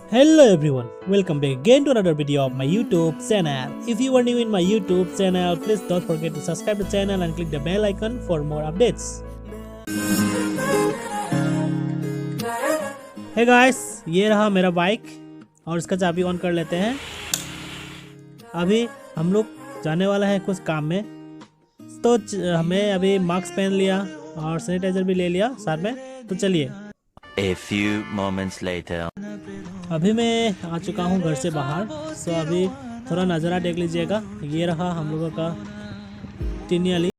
Hello everyone, welcome back again to another video of my YouTube channel. If you are new in my YouTube channel, please don't forget to subscribe the channel and click the bell icon for more updates. Hey guys, ये रहा मेरा bike और इसका चाबी on कर लेते हैं। अभी हम लोग जाने वाला है कुछ काम में, तो हमें अभी मास्क पहन लिया और सैनिटाइजर भी ले लिया साथ में, तो चलिए। A few moments later. अभी मैं आ चुका हूँ घर से बाहर, सो अभी थोड़ा नज़ारा देख लीजिएगा। ये रहा हम लोगों का टिनियाली।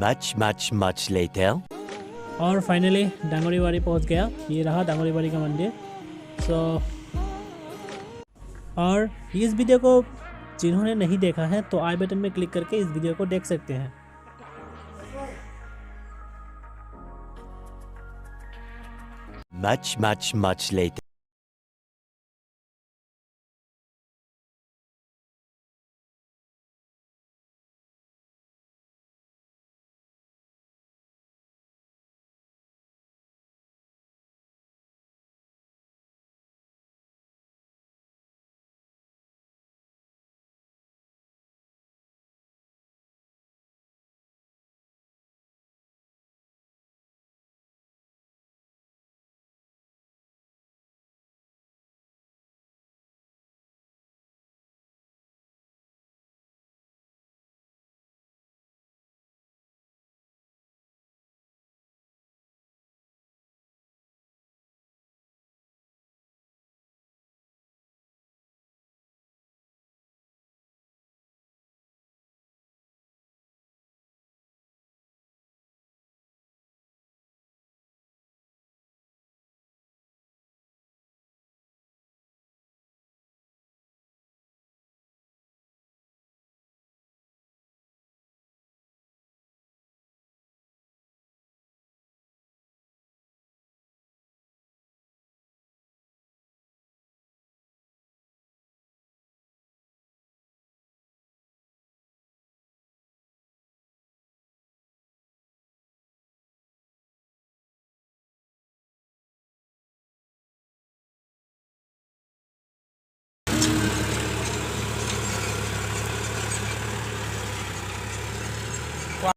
Much later. और फाइनली डांगोरीबाड़ी पहुंच गया। ये रहा डांगोरीबाड़ी का मंदिर। और इस वीडियो को जिन्होंने नहीं देखा है तो आई बटन में क्लिक करके इस वीडियो को देख सकते हैं। Much later.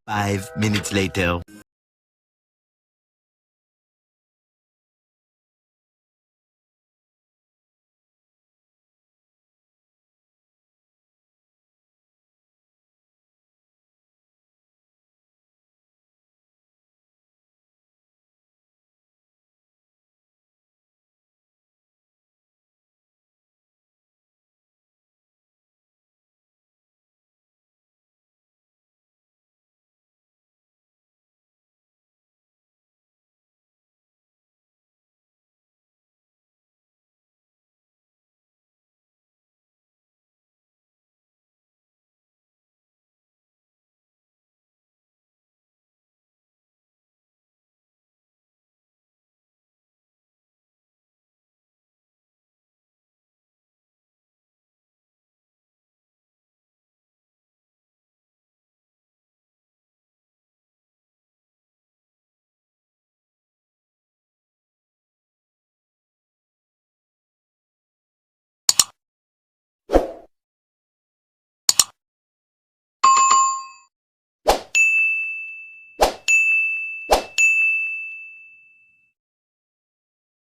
Five minutes later.